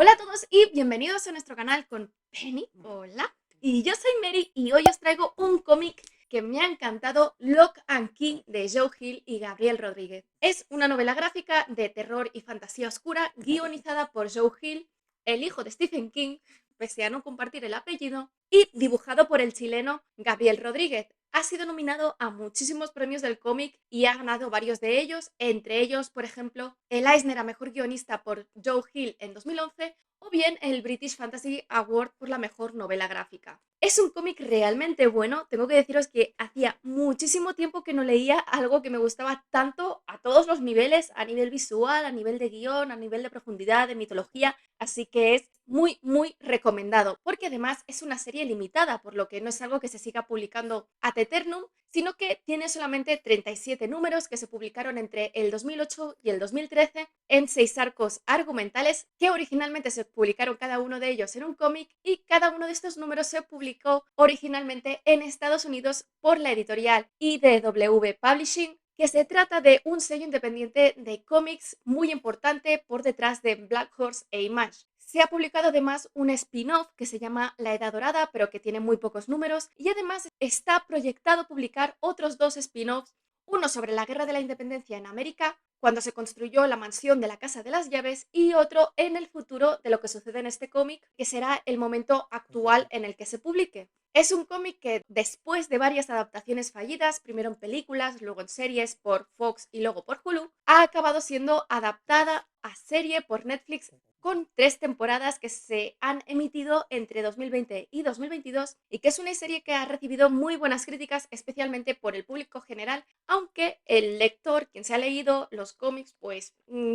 Hola a todos y bienvenidos a nuestro canal con Penny. Hola. Y yo soy Mary y hoy os traigo un cómic que me ha encantado, Lock and Key de Joe Hill y Gabriel Rodríguez. Es una novela gráfica de terror y fantasía oscura guionizada por Joe Hill, el hijo de Stephen King, pese a no compartir el apellido, y dibujado por el chileno Gabriel Rodríguez. Ha sido nominado a muchísimos premios del cómic y ha ganado varios de ellos, entre ellos, por ejemplo, el Eisner a Mejor Guionista por Joe Hill en 2011 o bien el British Fantasy Award por la Mejor Novela Gráfica. Es un cómic realmente bueno, tengo que deciros que hacía muchísimo tiempo que no leía algo que me gustaba tanto a todos los niveles, a nivel visual, a nivel de guión, a nivel de profundidad, de mitología, así que es muy recomendado, porque además es una serie limitada, por lo que no es algo que se siga publicando ad eternum, sino que tiene solamente 37 números que se publicaron entre el 2008 y el 2013 en 6 arcos argumentales que originalmente se publicaron cada uno de ellos en un cómic y cada uno de estos números se publicó originalmente en Estados Unidos por la editorial IDW Publishing, que se trata de un sello independiente de cómics muy importante por detrás de Black Horse e Image. Se ha publicado además un spin-off que se llama La Edad Dorada, pero que tiene muy pocos números, y además está proyectado publicar otros 2 spin-offs, uno sobre la Guerra de la Independencia en América, cuando se construyó la mansión de la Casa de las Llaves, y otro en el futuro de lo que sucede en este cómic, que será el momento actual en el que se publique. Es un cómic que, después de varias adaptaciones fallidas, primero en películas, luego en series por Fox y luego por Hulu, ha acabado siendo adaptada a serie por Netflix con 3 temporadas que se han emitido entre 2020 y 2022 y que es una serie que ha recibido muy buenas críticas, especialmente por el público general, aunque el lector, quien se ha leído los cómics, pues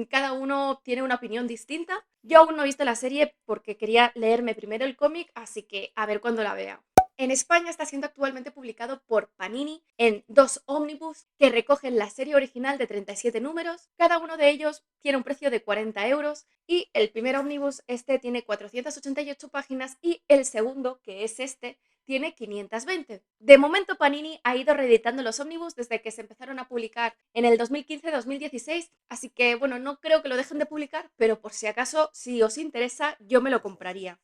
cada uno tiene una opinión distinta. Yo aún no he visto la serie porque quería leerme primero el cómic, así que a ver cuándo la vea. En España está siendo actualmente publicado por Panini en 2 ómnibus que recogen la serie original de 37 números. Cada uno de ellos tiene un precio de 40 euros y el primer ómnibus tiene 488 páginas y el segundo, que es tiene 520. De momento Panini ha ido reeditando los ómnibus desde que se empezaron a publicar en el 2015-2016, así que bueno, no creo que lo dejen de publicar, pero por si acaso, si os interesa, yo me lo compraría.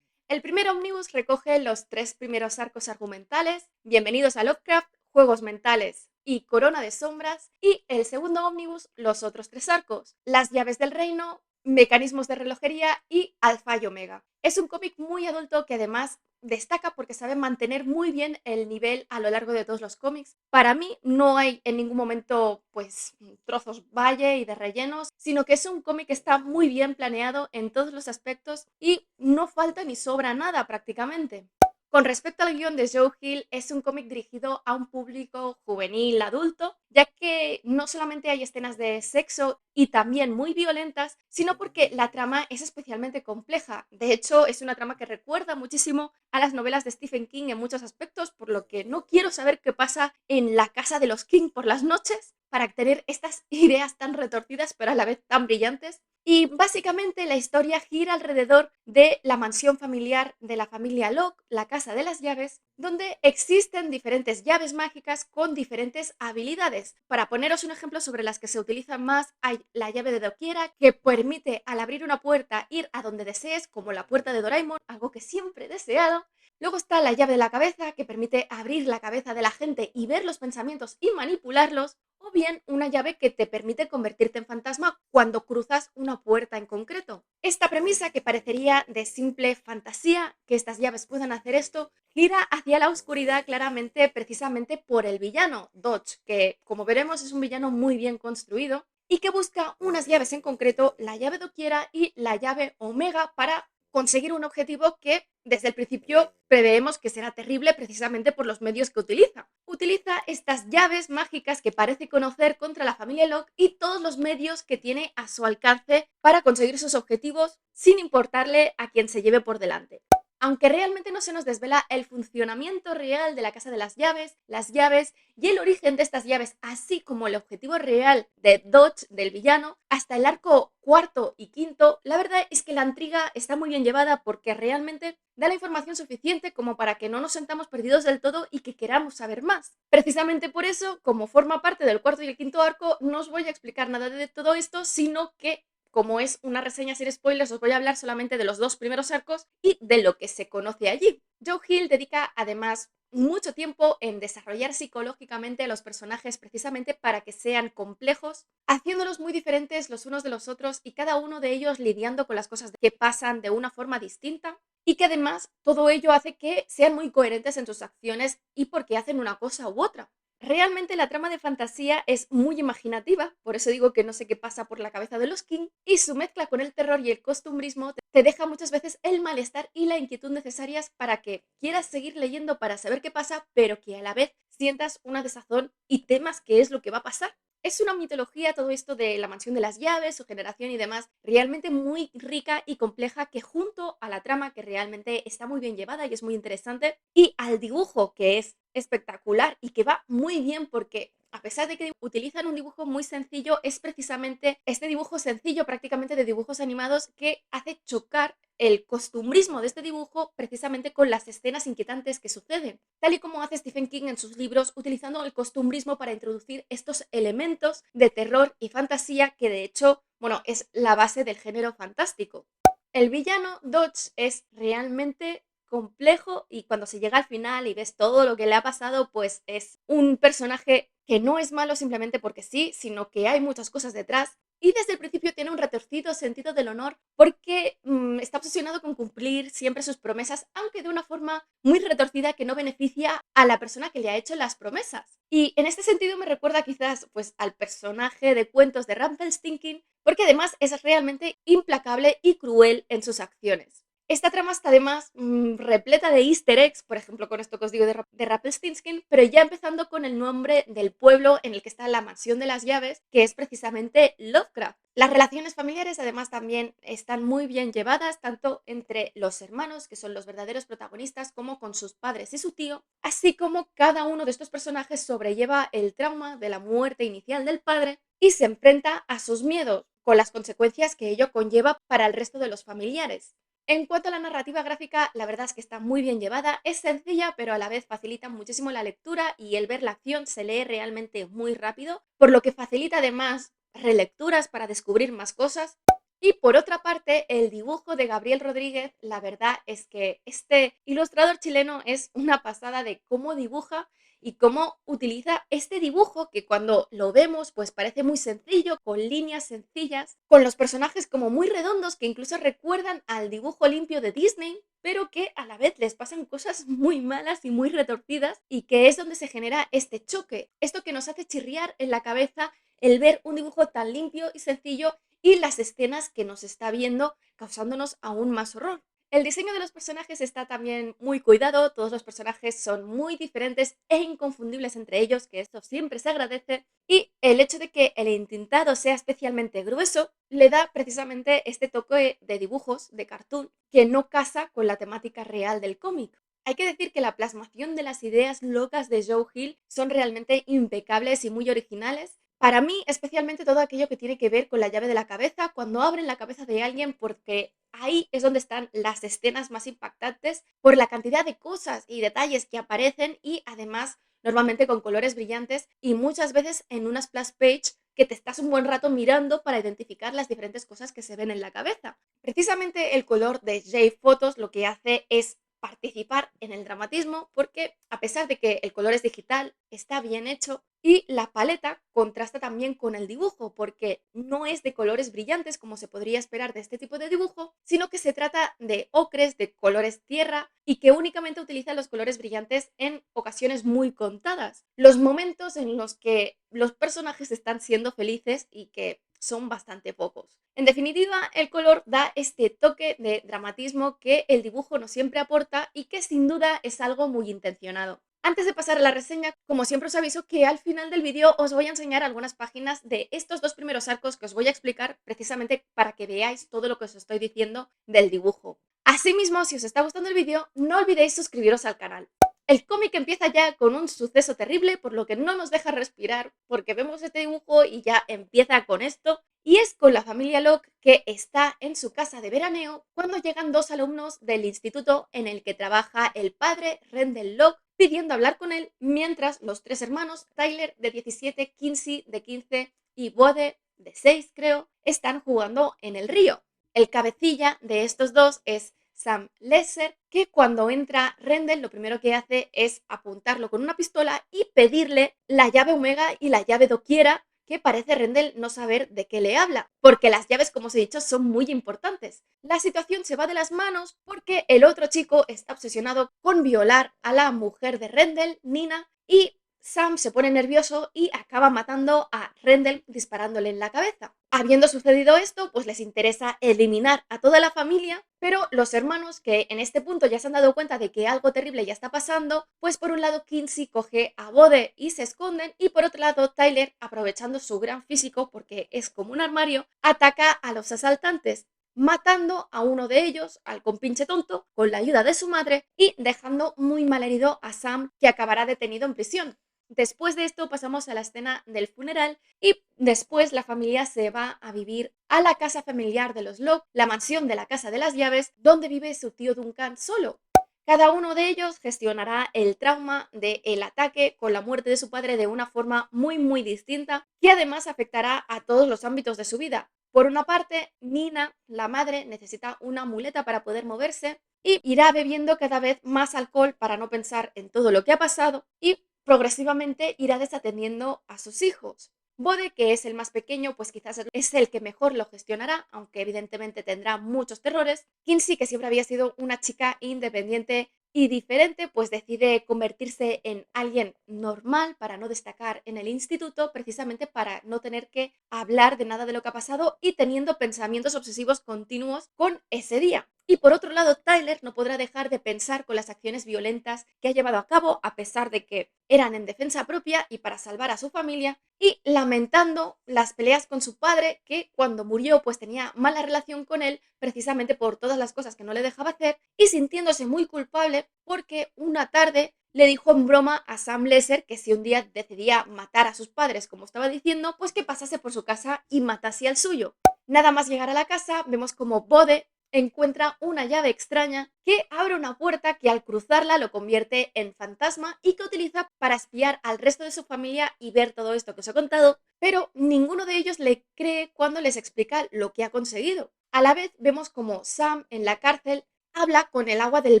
El primer ómnibus recoge los 3 primeros arcos argumentales, Bienvenidos a Lovecraft, Juegos Mentales y Corona de Sombras, y el segundo ómnibus los otros 3 arcos, Las Llaves del Reino, Mecanismos de Relojería y Alfa y Omega. Es un cómic muy adulto que además destaca porque sabe mantener muy bien el nivel a lo largo de todos los cómics. Para mí no hay en ningún momento pues trozos valle y de rellenos, sino que es un cómic que está muy bien planeado en todos los aspectos y no falta ni sobra nada prácticamente. Con respecto al guión de Joe Hill, es un cómic dirigido a un público juvenil adulto, ya que no solamente hay escenas de sexo y también muy violentas, sino porque la trama es especialmente compleja. De hecho, es una trama que recuerda muchísimo a las novelas de Stephen King en muchos aspectos, por lo que no quiero saber qué pasa en la casa de los King por las noches para tener estas ideas tan retorcidas pero a la vez tan brillantes. Y básicamente la historia gira alrededor de la mansión familiar de la familia Locke, la Casa de las Llaves, donde existen diferentes llaves mágicas con diferentes habilidades. Para poneros un ejemplo sobre las que se utilizan más, hay la llave de Doquiera, que permite al abrir una puerta ir a donde desees, como la puerta de Doraemon, algo que siempre he deseado. Luego está la llave de la cabeza, que permite abrir la cabeza de la gente y ver los pensamientos y manipularlos, o bien una llave que te permite convertirte en fantasma cuando cruzas una puerta en concreto. Esta premisa, que parecería de simple fantasía, que estas llaves puedan hacer esto, gira hacia la oscuridad claramente precisamente por el villano, Dodge, que como veremos es un villano muy bien construido y que busca unas llaves en concreto, la llave Doquiera y la llave Omega, para conseguir un objetivo que desde el principio preveemos que será terrible precisamente por los medios que utiliza. Utiliza estas llaves mágicas que parece conocer contra la familia Locke y todos los medios que tiene a su alcance para conseguir sus objetivos sin importarle a quien se lleve por delante. Aunque realmente no se nos desvela el funcionamiento real de la Casa de las llaves y el origen de estas llaves, así como el objetivo real de Dodge, del villano, hasta el arco cuarto y quinto, la verdad es que la intriga está muy bien llevada porque realmente da la información suficiente como para que no nos sentamos perdidos del todo y que queramos saber más. Precisamente por eso, como forma parte del cuarto y el quinto arco, no os voy a explicar nada de todo esto, sino que como es una reseña sin spoilers, os voy a hablar solamente de los 2 primeros arcos y de lo que se conoce allí. Joe Hill dedica además mucho tiempo en desarrollar psicológicamente a los personajes precisamente para que sean complejos, haciéndolos muy diferentes los unos de los otros y cada uno de ellos lidiando con las cosas que pasan de una forma distinta y que además todo ello hace que sean muy coherentes en sus acciones y porque hacen una cosa u otra. Realmente la trama de fantasía es muy imaginativa, por eso digo que no sé qué pasa por la cabeza de los King, y su mezcla con el terror y el costumbrismo te deja muchas veces el malestar y la inquietud necesarias para que quieras seguir leyendo para saber qué pasa, pero que a la vez sientas una desazón y temas qué es lo que va a pasar. Es una mitología todo esto de la mansión de las llaves, su generación y demás, realmente muy rica y compleja que junto a la trama que realmente está muy bien llevada y es muy interesante y al dibujo que es espectacular y que va muy bien porque a pesar de que utilizan un dibujo muy sencillo, es precisamente este dibujo sencillo prácticamente de dibujos animados que hace chocar el costumbrismo de este dibujo precisamente con las escenas inquietantes que suceden, tal y como hace Stephen King en sus libros, utilizando el costumbrismo para introducir estos elementos de terror y fantasía que de hecho, bueno, es la base del género fantástico. El villano Dodge es realmente complejo y cuando se llega al final y ves todo lo que le ha pasado, pues es un personaje que no es malo simplemente porque sí, sino que hay muchas cosas detrás y desde el principio tiene un retorcido sentido del honor porque está obsesionado con cumplir siempre sus promesas, aunque de una forma muy retorcida que no beneficia a la persona que le ha hecho las promesas. Y en este sentido me recuerda quizás pues al personaje de cuentos de Rumpelstiltskin, porque además es realmente implacable y cruel en sus acciones. Esta trama está además repleta de easter eggs, por ejemplo, con esto que os digo de Rumpelstiltskin, pero ya empezando con el nombre del pueblo en el que está la mansión de las llaves, que es precisamente Lovecraft. Las relaciones familiares además también están muy bien llevadas, tanto entre los hermanos, que son los verdaderos protagonistas, como con sus padres y su tío, así como cada uno de estos personajes sobrelleva el trauma de la muerte inicial del padre y se enfrenta a sus miedos, con las consecuencias que ello conlleva para el resto de los familiares. En cuanto a la narrativa gráfica, la verdad es que está muy bien llevada, es sencilla, pero a la vez facilita muchísimo la lectura y el ver la acción se lee realmente muy rápido, por lo que facilita además relecturas para descubrir más cosas. Y por otra parte, el dibujo de Gabriel Rodríguez, la verdad es que este ilustrador chileno es una pasada de cómo dibuja y cómo utiliza este dibujo que cuando lo vemos pues parece muy sencillo, con líneas sencillas, con los personajes como muy redondos que incluso recuerdan al dibujo limpio de Disney, pero que a la vez les pasan cosas muy malas y muy retorcidas y que es donde se genera este choque, esto que nos hace chirriar en la cabeza el ver un dibujo tan limpio y sencillo y las escenas que nos está viendo causándonos aún más horror. El diseño de los personajes está también muy cuidado, todos los personajes son muy diferentes e inconfundibles entre ellos, que esto siempre se agradece, y el hecho de que el intintado sea especialmente grueso le da precisamente este toque de dibujos, de cartoon, que no casa con la temática real del cómic. Hay que decir que la plasmación de las ideas locas de Joe Hill son realmente impecables y muy originales. Para mí, especialmente todo aquello que tiene que ver con la llave de la cabeza, cuando abren la cabeza de alguien, porque ahí es donde están las escenas más impactantes por la cantidad de cosas y detalles que aparecen y además normalmente con colores brillantes y muchas veces en una splash page que te estás un buen rato mirando para identificar las diferentes cosas que se ven en la cabeza. Precisamente el color de J Photos lo que hace es participar en el dramatismo porque a pesar de que el color es digital, está bien hecho y la paleta contrasta también con el dibujo porque no es de colores brillantes como se podría esperar de este tipo de dibujo, sino que se trata de ocres, de colores tierra y que únicamente utiliza los colores brillantes en ocasiones muy contadas. Los momentos en los que los personajes están siendo felices y que son bastante pocos. En definitiva, el color da este toque de dramatismo que el dibujo no siempre aporta y que sin duda es algo muy intencionado. Antes de pasar a la reseña, como siempre os aviso que al final del vídeo os voy a enseñar algunas páginas de estos 2 primeros arcos que os voy a explicar precisamente para que veáis todo lo que os estoy diciendo del dibujo. Asimismo, si os está gustando el vídeo, no olvidéis suscribiros al canal. El cómic empieza ya con un suceso terrible, por lo que no nos deja respirar, porque vemos este dibujo y ya empieza con esto. Y es con la familia Locke que está en su casa de veraneo cuando llegan 2 alumnos del instituto en el que trabaja el padre Rendell Locke pidiendo hablar con él, mientras los 3 hermanos, Tyler de 17, Kinsey de 15 y Bode de 6 creo, están jugando en el río. El cabecilla de estos dos es Sam Lesser, que cuando entra Rendell lo primero que hace es apuntarlo con una pistola y pedirle la llave Omega y la llave Doquiera, que parece Rendell no saber de qué le habla, porque las llaves, como os he dicho, son muy importantes. La situación se va de las manos porque el otro chico está obsesionado con violar a la mujer de Rendell, Nina, y Sam se pone nervioso y acaba matando a Rendell disparándole en la cabeza. Habiendo sucedido esto, pues les interesa eliminar a toda la familia, pero los hermanos, que en este punto ya se han dado cuenta de que algo terrible ya está pasando, pues por un lado Kinsey coge a Bode y se esconden, y por otro lado Tyler, aprovechando su gran físico porque es como un armario, ataca a los asaltantes, matando a uno de ellos, al compinche tonto, con la ayuda de su madre, y dejando muy mal herido a Sam, que acabará detenido en prisión. Después de esto pasamos a la escena del funeral y después la familia se va a vivir a la casa familiar de los Locke, la mansión de la Casa de las Llaves, donde vive su tío Duncan solo. Cada uno de ellos gestionará el trauma del ataque con la muerte de su padre de una forma muy distinta, que además afectará a todos los ámbitos de su vida. Por una parte, Nina, la madre, necesita una muleta para poder moverse y irá bebiendo cada vez más alcohol para no pensar en todo lo que ha pasado, y progresivamente irá desatendiendo a sus hijos. Bode, que es el más pequeño, pues quizás es el que mejor lo gestionará, aunque evidentemente tendrá muchos terrores. Kinsey, que siempre había sido una chica independiente y diferente, pues decide convertirse en alguien normal para no destacar en el instituto, precisamente para no tener que hablar de nada de lo que ha pasado y teniendo pensamientos obsesivos continuos con ese día. Y por otro lado, Tyler no podrá dejar de pensar con las acciones violentas que ha llevado a cabo, a pesar de que eran en defensa propia y para salvar a su familia, y lamentando las peleas con su padre, que cuando murió pues tenía mala relación con él, precisamente por todas las cosas que no le dejaba hacer, y sintiéndose muy culpable porque una tarde le dijo en broma a Sam Lesser que si un día decidía matar a sus padres, como estaba diciendo, pues que pasase por su casa y matase al suyo. Nada más llegar a la casa, vemos como Bode encuentra una llave extraña que abre una puerta que al cruzarla lo convierte en fantasma y que utiliza para espiar al resto de su familia y ver todo esto que os he contado, pero ninguno de ellos le cree cuando les explica lo que ha conseguido. A la vez vemos como Sam en la cárcel habla con el agua del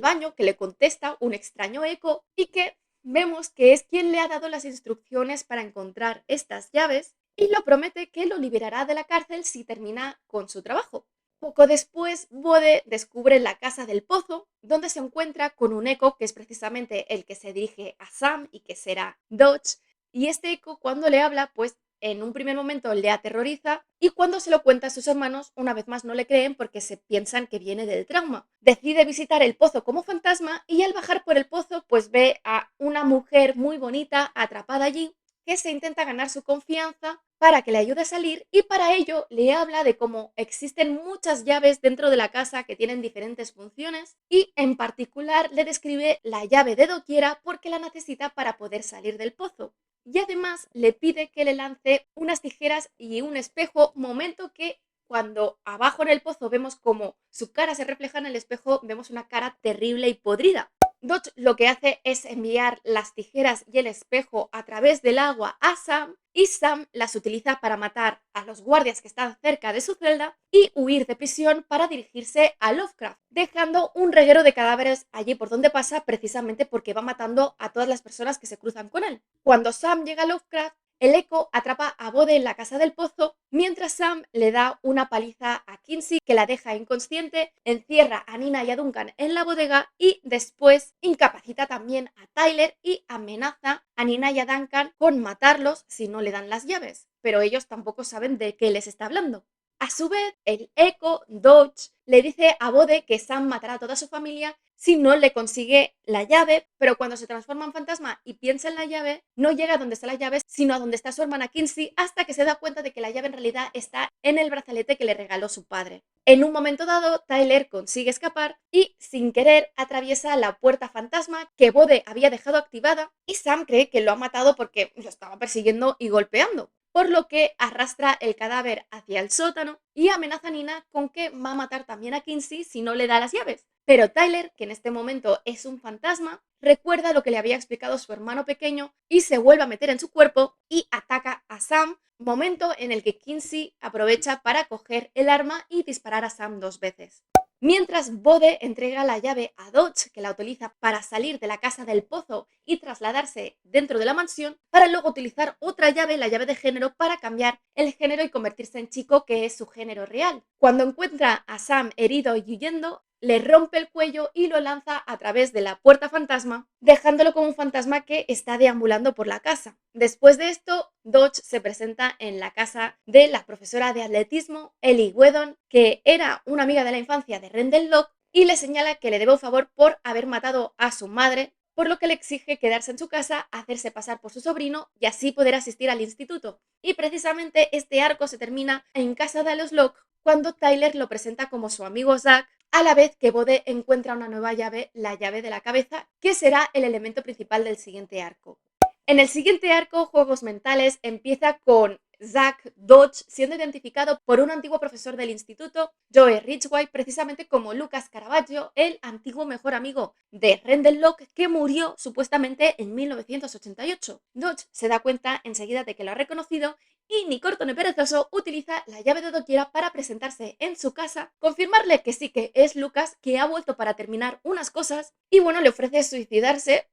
baño, que le contesta un extraño eco y que vemos que es quien le ha dado las instrucciones para encontrar estas llaves, y lo promete que lo liberará de la cárcel si termina con su trabajo. Poco después, Bode descubre la casa del pozo, donde se encuentra con un eco que es precisamente el que se dirige a Sam y que será Dodge. Y este eco, cuando le habla, pues en un primer momento le aterroriza, y cuando se lo cuenta a sus hermanos, una vez más no le creen porque se piensan que viene del trauma. Decide visitar el pozo como fantasma y al bajar por el pozo, pues ve a una mujer muy bonita atrapada allí, que se intenta ganar su confianza para que le ayude a salir, y para ello le habla de cómo existen muchas llaves dentro de la casa que tienen diferentes funciones, y en particular le describe la llave de Doquiera porque la necesita para poder salir del pozo. Y además le pide que le lance unas tijeras y un espejo, momento que cuando abajo en el pozo vemos como su cara se refleja en el espejo, vemos una cara terrible y podrida. Dodge lo que hace es enviar las tijeras y el espejo a través del agua a Sam, y Sam las utiliza para matar a los guardias que están cerca de su celda y huir de prisión para dirigirse a Lovecraft, dejando un reguero de cadáveres allí por donde pasa, precisamente porque va matando a todas las personas que se cruzan con él. Cuando Sam llega a Lovecraft, el eco atrapa a Bode en la casa del pozo, mientras Sam le da una paliza a Kinsey que la deja inconsciente, encierra a Nina y a Duncan en la bodega y después incapacita también a Tyler y amenaza a Nina y a Duncan con matarlos si no le dan las llaves, pero ellos tampoco saben de qué les está hablando. A su vez, el eco Dodge le dice a Bode que Sam matará a toda su familia si no le consigue la llave, pero cuando se transforma en fantasma y piensa en la llave, no llega a donde está la llave, sino a donde está su hermana Kinsey, hasta que se da cuenta de que la llave en realidad está en el brazalete que le regaló su padre. En un momento dado, Tyler consigue escapar y, sin querer, atraviesa la puerta fantasma que Bode había dejado activada, y Sam cree que lo ha matado porque lo estaba persiguiendo y golpeando, por lo que arrastra el cadáver hacia el sótano y amenaza a Nina con que va a matar también a Kinsey si no le da las llaves. Pero Tyler, que en este momento es un fantasma, recuerda lo que le había explicado su hermano pequeño y se vuelve a meter en su cuerpo y ataca a Sam, momento en el que Kinsey aprovecha para coger el arma y disparar a Sam 2 veces. Mientras Bode entrega la llave a Dodge, que la utiliza para salir de la casa del pozo y trasladarse dentro de la mansión, para luego utilizar otra llave, la llave de género, para cambiar el género y convertirse en chico, que es su género real. Cuando encuentra a Sam herido y huyendo, le rompe el cuello y lo lanza a través de la puerta fantasma, dejándolo como un fantasma que está deambulando por la casa. Después de esto, Dodge se presenta en la casa de la profesora de atletismo, Ellie Whedon, que era una amiga de la infancia de Rendell Locke, y le señala que le debe un favor por haber matado a su madre, por lo que le exige quedarse en su casa, hacerse pasar por su sobrino y así poder asistir al instituto. Y precisamente este arco se termina en casa de los Locke cuando Tyler lo presenta como su amigo Zack, a la vez que Bode encuentra una nueva llave, la llave de la cabeza, que será el elemento principal del siguiente arco. En el siguiente arco, Juegos Mentales, empieza con Zack Dodge siendo identificado por un antiguo profesor del instituto, Joe Ridgway, precisamente como Lucas Caravaggio, el antiguo mejor amigo de Rendell Locke, que murió supuestamente en 1988. Dodge se da cuenta enseguida de que lo ha reconocido y, ni corto ni perezoso, utiliza la llave de doquiera para presentarse en su casa, confirmarle que sí que es Lucas, que ha vuelto para terminar unas cosas, y bueno, le ofrece suicidarse,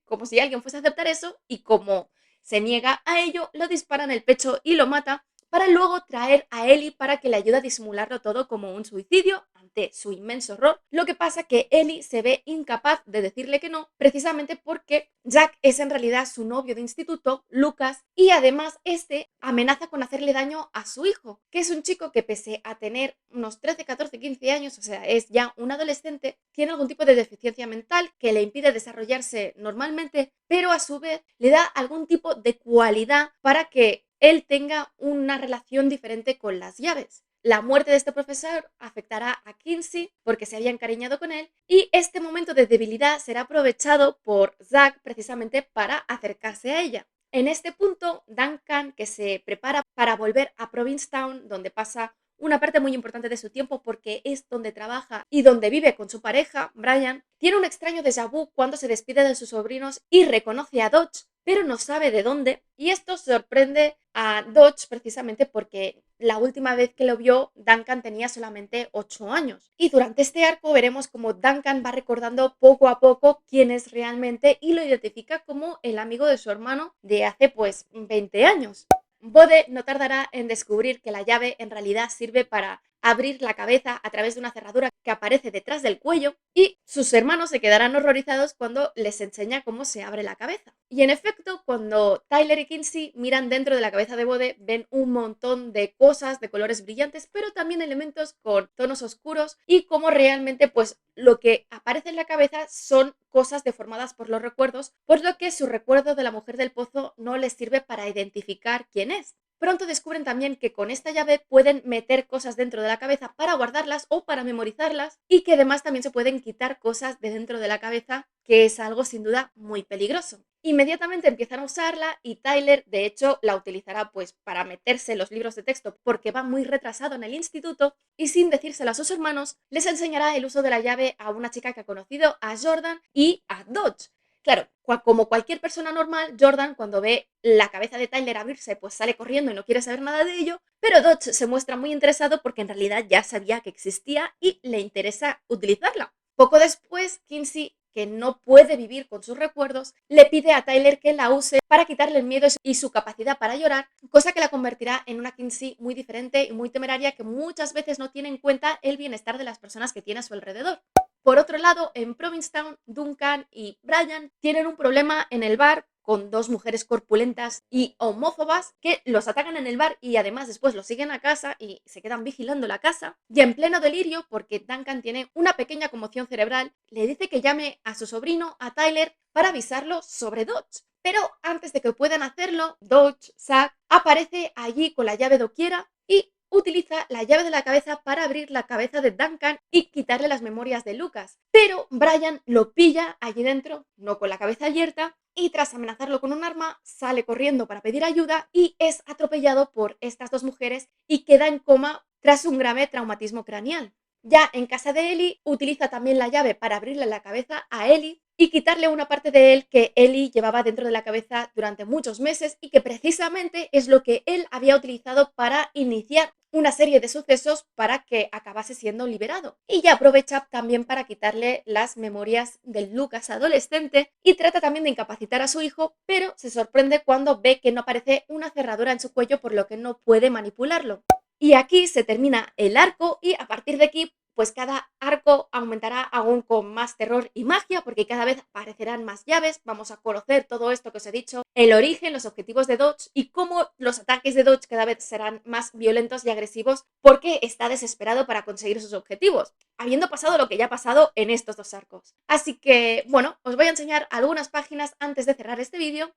como si alguien fuese a aceptar eso, y como se niega a ello, lo dispara en el pecho y lo mata, para luego traer a Ellie para que le ayude a disimularlo todo como un suicidio ante su inmenso horror. Lo que pasa que Ellie se ve incapaz de decirle que no, precisamente porque Jack es en realidad su novio de instituto, Lucas, y además este amenaza con hacerle daño a su hijo, que es un chico que, pese a tener unos 13, 14, 15 años, o sea, es ya un adolescente, tiene algún tipo de deficiencia mental que le impide desarrollarse normalmente, pero a su vez le da algún tipo de cualidad para que él tenga una relación diferente con las llaves. La muerte de este profesor afectará a Kinsey porque se había encariñado con él, y este momento de debilidad será aprovechado por Zack precisamente para acercarse a ella. En este punto, Duncan, que se prepara para volver a Provincetown, donde pasa una parte muy importante de su tiempo porque es donde trabaja y donde vive con su pareja, Brian, tiene un extraño déjà vu cuando se despide de sus sobrinos y reconoce a Dodge, pero no sabe de dónde, y esto sorprende a Dodge precisamente porque la última vez que lo vio, Duncan tenía solamente 8 años. Y durante este arco veremos cómo Duncan va recordando poco a poco quién es realmente y lo identifica como el amigo de su hermano de hace 20 años. Bode no tardará en descubrir que la llave en realidad sirve para abrir la cabeza a través de una cerradura que aparece detrás del cuello, y sus hermanos se quedarán horrorizados cuando les enseña cómo se abre la cabeza. Y en efecto, cuando Tyler y Kinsey miran dentro de la cabeza de Bode, ven un montón de cosas de colores brillantes, pero también elementos con tonos oscuros, y como realmente lo que aparece en la cabeza son cosas deformadas por los recuerdos, por lo que su recuerdo de la mujer del pozo no les sirve para identificar quién es. Pronto descubren también que con esta llave pueden meter cosas dentro de la cabeza para guardarlas o para memorizarlas, y que además también se pueden quitar cosas de dentro de la cabeza, que es algo sin duda muy peligroso. Inmediatamente empiezan a usarla y Tyler de hecho la utilizará para meterse los libros de texto porque va muy retrasado en el instituto, y sin decírselo a sus hermanos les enseñará el uso de la llave a una chica que ha conocido, a Jordan y a Dodge. Claro, como cualquier persona normal, Jordan, cuando ve la cabeza de Tyler abrirse, sale corriendo y no quiere saber nada de ello, pero Dodge se muestra muy interesado porque en realidad ya sabía que existía y le interesa utilizarla. Poco después, Kinsey, que no puede vivir con sus recuerdos, le pide a Tyler que la use para quitarle el miedo y su capacidad para llorar, cosa que la convertirá en una Kinsey muy diferente y muy temeraria, que muchas veces no tiene en cuenta el bienestar de las personas que tiene a su alrededor. Por otro lado, en Provincetown, Duncan y Brian tienen un problema en el bar con dos mujeres corpulentas y homófobas que los atacan en el bar y además después los siguen a casa y se quedan vigilando la casa. Y en pleno delirio, porque Duncan tiene una pequeña conmoción cerebral, le dice que llame a su sobrino, a Tyler, para avisarlo sobre Dodge. Pero antes de que puedan hacerlo, Dodge, Zack, aparece allí con la llave doquiera y utiliza la llave de la cabeza para abrir la cabeza de Duncan y quitarle las memorias de Lucas. Pero Brian lo pilla allí dentro, no con la cabeza abierta, y tras amenazarlo con un arma, sale corriendo para pedir ayuda y es atropellado por estas dos mujeres y queda en coma tras un grave traumatismo craneal. Ya en casa de Ellie, utiliza también la llave para abrirle la cabeza a Ellie, y quitarle una parte de él que Ellie llevaba dentro de la cabeza durante muchos meses y que precisamente es lo que él había utilizado para iniciar una serie de sucesos para que acabase siendo liberado. Y ya aprovecha también para quitarle las memorias del Lucas adolescente y trata también de incapacitar a su hijo, pero se sorprende cuando ve que no aparece una cerradura en su cuello, por lo que no puede manipularlo. Y aquí se termina el arco y a partir de aquí pues cada arco aumentará aún con más terror y magia porque cada vez aparecerán más llaves, vamos a conocer todo esto que os he dicho, el origen, los objetivos de Dodge y cómo los ataques de Dodge cada vez serán más violentos y agresivos porque está desesperado para conseguir sus objetivos, habiendo pasado lo que ya ha pasado en estos dos arcos. Así que, bueno, os voy a enseñar algunas páginas antes de cerrar este vídeo.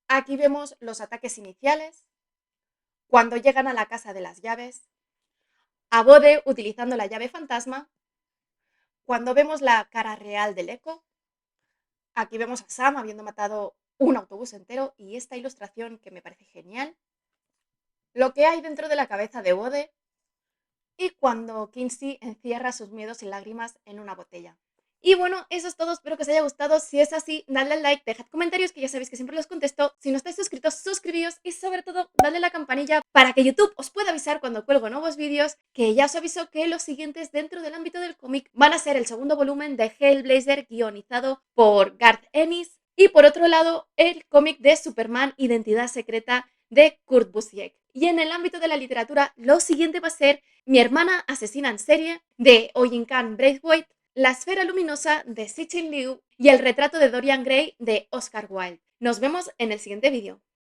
Aquí vemos los ataques iniciales, cuando llegan a la casa de las llaves, a Bode utilizando la llave fantasma, cuando vemos la cara real del Echo, aquí vemos a Sam habiendo matado un autobús entero y esta ilustración que me parece genial, lo que hay dentro de la cabeza de Bode y cuando Kinsey encierra sus miedos y lágrimas en una botella. Y bueno, eso es todo, espero que os haya gustado. Si es así, dadle al like, dejad comentarios que ya sabéis que siempre los contesto. Si no estáis suscritos, suscribíos y sobre todo, dadle a la campanilla para que YouTube os pueda avisar cuando cuelgo nuevos vídeos, que ya os aviso que los siguientes dentro del ámbito del cómic van a ser el segundo volumen de Hellblazer guionizado por Garth Ennis y por otro lado el cómic de Superman Identidad Secreta de Kurt Busiek. Y en el ámbito de la literatura, lo siguiente va a ser Mi hermana asesina en serie de Oyin Khan Braithwaite, La esfera luminosa de Cixin Liu y El retrato de Dorian Gray de Oscar Wilde. Nos vemos en el siguiente vídeo.